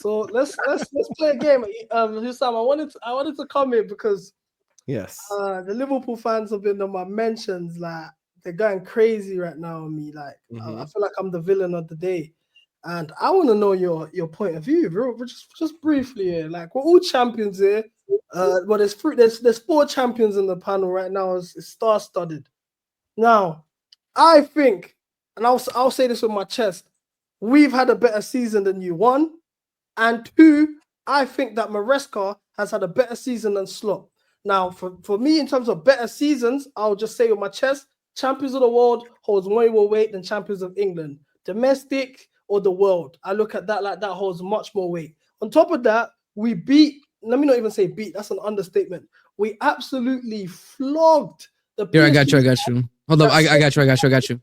So let's play a game. Husam, I wanted to come in because Yes. the Liverpool fans have been on my mentions. Like they're going crazy right now on me. Like I feel like I'm the villain of the day, and I want to know your point of view, bro. Just briefly here. Like we're all champions here. Well, there's 4 champions in the panel right now. It's star-studded. Now, I think, and I'll say this with my chest, we've had a better season than you. 1, and 2, I think that Maresca has had a better season than Slot. Now, for me, in terms of better seasons, I'll just say with my chest, champions of the world holds way more weight than champions of England. Domestic or the world, I look at that like that holds much more weight. On top of that, we beat, let me not even say beat, that's an understatement. We absolutely flogged the Here, I got you. Hold up, I got you.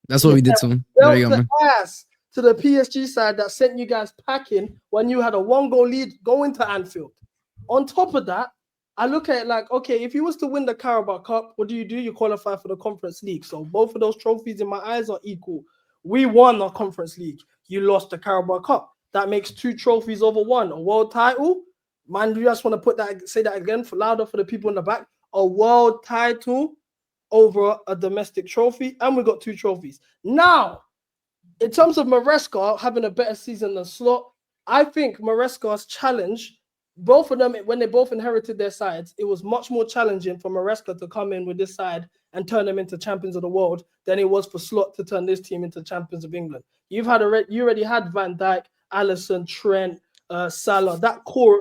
That's what we did to him. There you go, man. Ass to the PSG side that sent you guys packing when you had a 1-goal lead going to Anfield. On top of that, I look at it like, okay, if you was to win the Carabao Cup, what do? You qualify for the Conference League. So both of those trophies in my eyes are equal. We won the Conference League. You lost the Carabao Cup. That makes 2 trophies over 1. A world title. Man, you just want to say that again louder for the people in the back. A world title over a domestic trophy, and we got 2 trophies. Now, in terms of Maresca having a better season than Slot, I think Maresca's challenge, both of them, when they both inherited their sides, it was much more challenging for Maresca to come in with this side and turn them into champions of the world than it was for Slot to turn this team into champions of England. You already had Van Dijk, Alisson, Trent, Salah,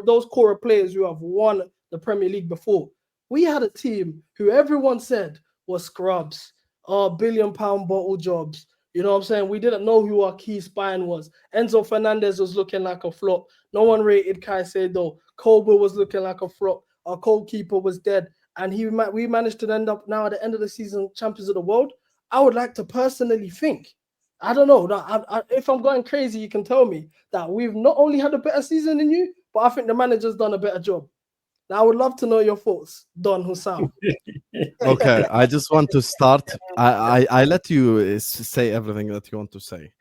those core players who have won the Premier League before. We had a team who everyone said was scrubs, billion-pound bottle jobs. You know what I'm saying? We didn't know who our key spine was. Enzo Fernandez was looking like a flop. No one rated Caicedo. Colby was looking like a flop. Our goalkeeper was dead. And we managed to end up now at the end of the season champions of the world. I would like to personally think, I don't know, if I'm going crazy, you can tell me that we've not only had a better season than you, but I think the manager's done a better job. Now, I would love to know your thoughts, Don Husam. Okay, I just want to start. I let you say everything that you want to say.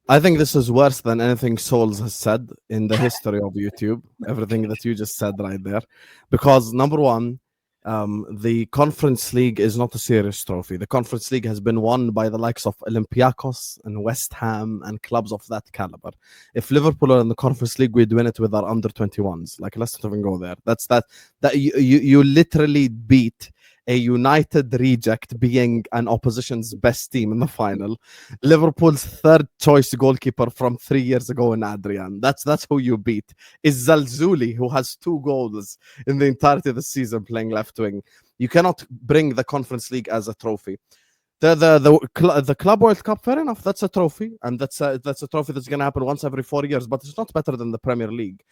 I think this is worse than anything Souls has said in the history of YouTube. Everything that you just said right there. Because number one, the Conference League is not a serious trophy. The Conference League has been won by the likes of Olympiacos and West Ham and clubs of that caliber. If Liverpool are in the Conference League, we'd win it with our under 21s. Like, let's not even go there. That's that you literally beat a United reject being an opposition's best team in the final. Liverpool's 3rd choice goalkeeper from 3 years ago in Adrian. That's who you beat. Is Zalzuli, who has 2 goals in the entirety of the season playing left wing. You cannot bring the Conference League as a trophy. The Club World Cup, fair enough, that's a trophy, and that's a trophy that's going to happen once every 4 years, but it's not better than the Premier League.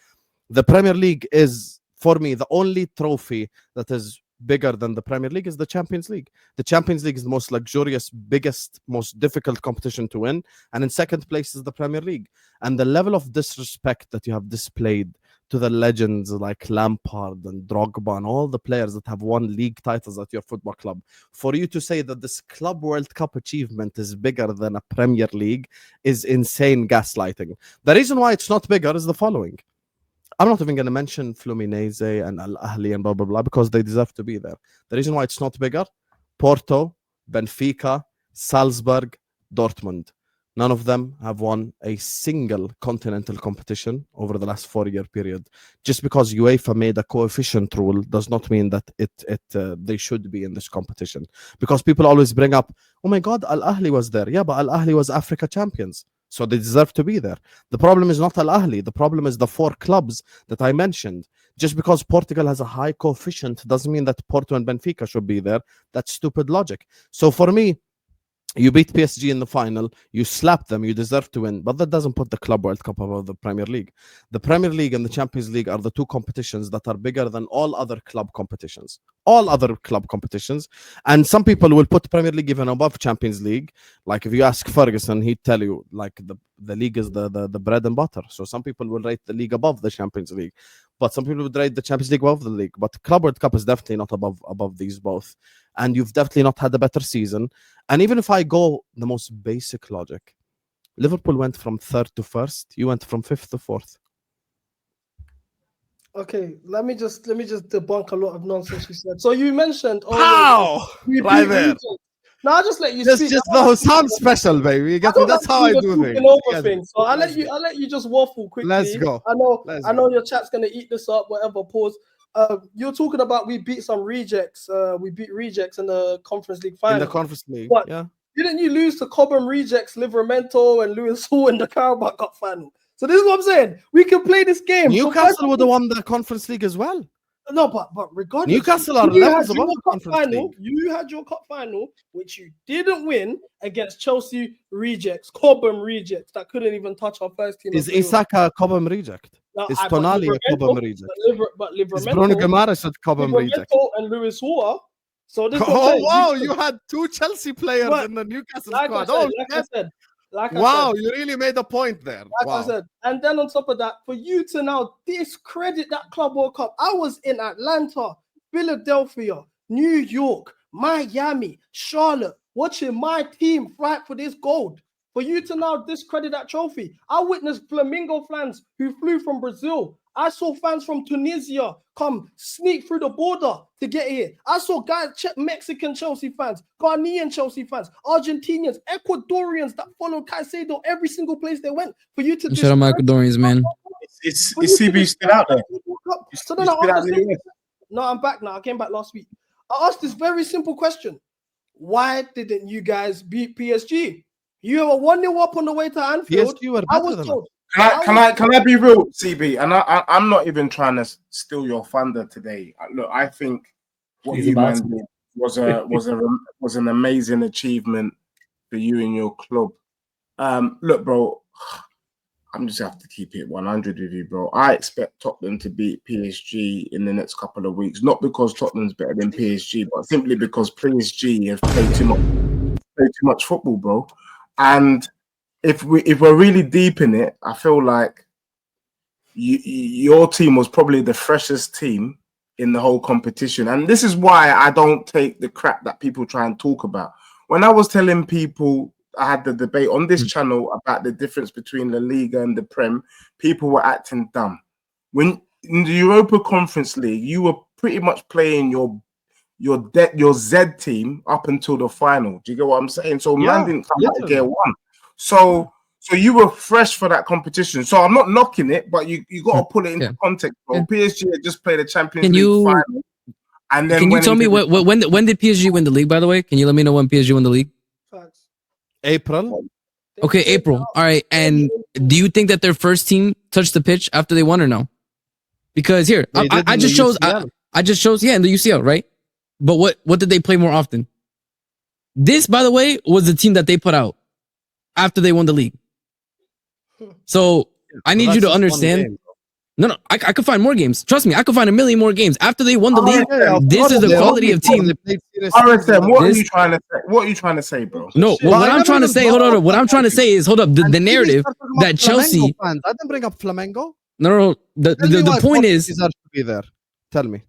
The Premier League is, for me, the only trophy that is bigger than the Premier League is the Champions League. The Champions League is the most luxurious, biggest, most difficult competition to win, and in second place is the Premier League. And the level of disrespect that you have displayed to the legends like Lampard and Drogba and all the players that have won league titles at your football club, for you to say that this Club World Cup achievement is bigger than a Premier League is insane gaslighting. The reason why it's not bigger is the following. I'm not even going to mention Fluminense and Al Ahly and blah, blah, blah, because they deserve to be there. The reason why it's not bigger, Porto, Benfica, Salzburg, Dortmund. None of them have won a single continental competition over the last 4-year period. Just because UEFA made a coefficient rule does not mean that they should be in this competition. Because people always bring up, oh my God, Al Ahly was there. Yeah, but Al Ahly was Africa champions. So they deserve to be there. The problem is not Al Ahly. The problem is the 4 clubs that I mentioned. Just because Portugal has a high coefficient doesn't mean that Porto and Benfica should be there. That's stupid logic. So for me, you beat PSG in the final, you slap them, you deserve to win, but that doesn't put the Club World Cup above the Premier League. The Premier League and the Champions League are the 2 competitions that are bigger than all other club competitions. All other club competitions. And some people will put Premier League even above Champions League. Like if you ask Ferguson, he'd tell you like the league is the bread and butter. So some people will rate the league above the Champions League. But some people would rate the Champions League above the league. But Club World Cup is definitely not above these both. And you've definitely not had a better season. And even if I go the most basic logic, Liverpool went from 3rd to 1st. You went from 5th to 4th. Okay, let me just debunk a lot of nonsense you said. So you mentioned How? we Right beat there. Regent. Now I'll just let you Just speak. the Husam special, baby. You get me? That's how I do things. Over things. So I'll let you just waffle quickly. Let's go. I know your chat's gonna eat this up. Whatever. Pause. You're talking about we beat some rejects. We beat rejects in the Conference League final. In the Conference League, but yeah. Didn't you lose to Cobham rejects, Livermento, and Lewis Hall in the Carabao Cup final? So this is what I'm saying. We can play this game. Newcastle would have won the Conference League as well. No, but regardless, Newcastle are levels above the Conference final. League. You had your cup final, which you didn't win against Chelsea rejects, Cobham rejects that couldn't even touch our first team. Is Isak a Cobham reject? No, Is Tonali a Cobham reject? But Livermento, is Bruno Gyokeres a Cobham reject? And Lewis Hall. So this wow, you had 2 Chelsea players in the Newcastle squad. Wow, you really made a point there. I said, and then on top of that, for you to now discredit that Club World Cup, I was in Atlanta, Philadelphia, New York, Miami, Charlotte, watching my team fight for this gold. For you to now discredit that trophy, I witnessed Flamingo fans who flew from Brazil. I saw fans from Tunisia come sneak through the border to get here. I saw guys, Mexican Chelsea fans, Ghanaian Chelsea fans, Argentinians, Ecuadorians that followed Caicedo every single place they went. For you to shut up, Ecuadorians, man. Is CB still out there? So then no, I'm back now. I came back last week. I asked this very simple question: why didn't you guys beat PSG? You were 1-0 up on the way to Anfield. PSG were I better was than told. Can I be real, CB? And I'm not even trying to steal your thunder today. Look, I think what you man did was an amazing achievement for you and your club. Look, bro, I'm just have to keep it 100 with you, bro. I expect Tottenham to beat PSG in the next couple of weeks, not because Tottenham's better than PSG, but simply because PSG have played too much football, bro. And if we're really deep in it, I feel like your team was probably the freshest team in the whole competition. And this is why I don't take the crap that people try and talk about. When I was telling people, I had the debate on this channel about the difference between La Liga and the Prem, people were acting dumb. When in the Europa Conference League, you were pretty much playing your Z team up until the final. Do you get what I'm saying? So man didn't come out of gear 1. So you were fresh for that competition. So I'm not knocking it, but you got to put it into context, bro. PSG had just played a Champions League final. And then can you tell me when did PSG win the league, by the way? Can you let me know when PSG won the league? April. Okay, April. All right. And do you think that their first team touched the pitch after they won or no? Because here, I just chose in the UCL, right? But what did they play more often? This, by the way, was the team that they put out after they won the league. So I need you to understand. No, I could find more games. Trust me, I could find a million more games after they won the league. This is the quality of team. RSM, what are you trying to say? What are you trying to say, bro? No, what I'm trying to say. Hold on. What I'm trying to say is, the narrative that Chelsea. I didn't bring up Flamengo. No. The point is. To be there. Tell me,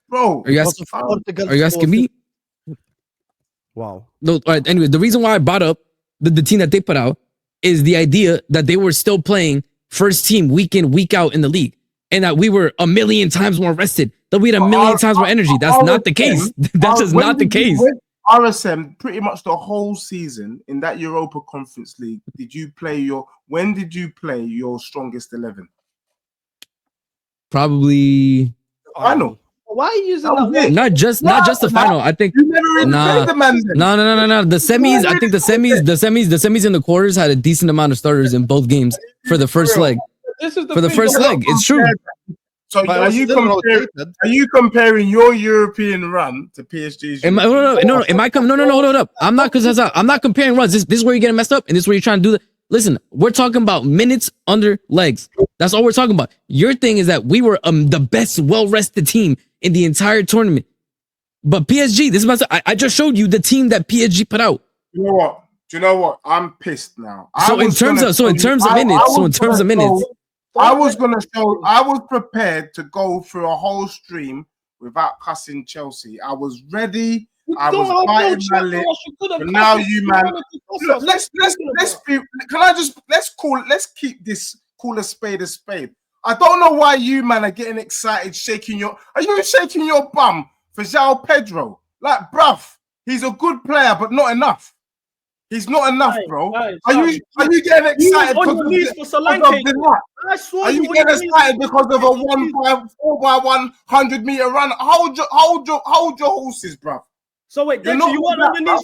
bro. Are you asking me? Wow. No. All right. Anyway, the reason why I brought up the team that they put out is the idea that they were still playing first team week in, week out in the league, and that we were a million times more rested, that we had a million times more energy. That's not the case. That's just not the case. RSM, pretty much the whole season in that Europa Conference League, when did you play your strongest 11? Probably final. Why are you using that? Not just the final. I think you never even played the man. No. The semis. I think the semis and the quarters had a decent amount of starters in both games for the first leg. For the first leg, it's true. So are you comparing your European run to PSG's? No. Hold up. I'm not comparing runs. This is where you're getting messed up, and this is where you're trying to do that. Listen, we're talking about minutes under legs. That's all we're talking about. Your thing is that we were the best, well-rested team in the entire tournament. But PSG, this is I just showed you the team that PSG put out. You know what? I'm pissed now. In terms of minutes, I was prepared to go through a whole stream without cussing Chelsea. I was ready I don't was have no biting my shot, lip. or she could have But cut now it. you She man, wanted to toss look, us. let's be. Can I just call a spade a spade. I don't know why you man are getting excited, Are you shaking your bum for João Pedro? Like, bruv, he's a good player, but not enough. He's not enough, bro. Are you getting excited on your knees for Solanke? I saw are you getting excited because of a 4x100 meter run? Hold your horses, bruv. So wait, Dexter, you weren't on your knees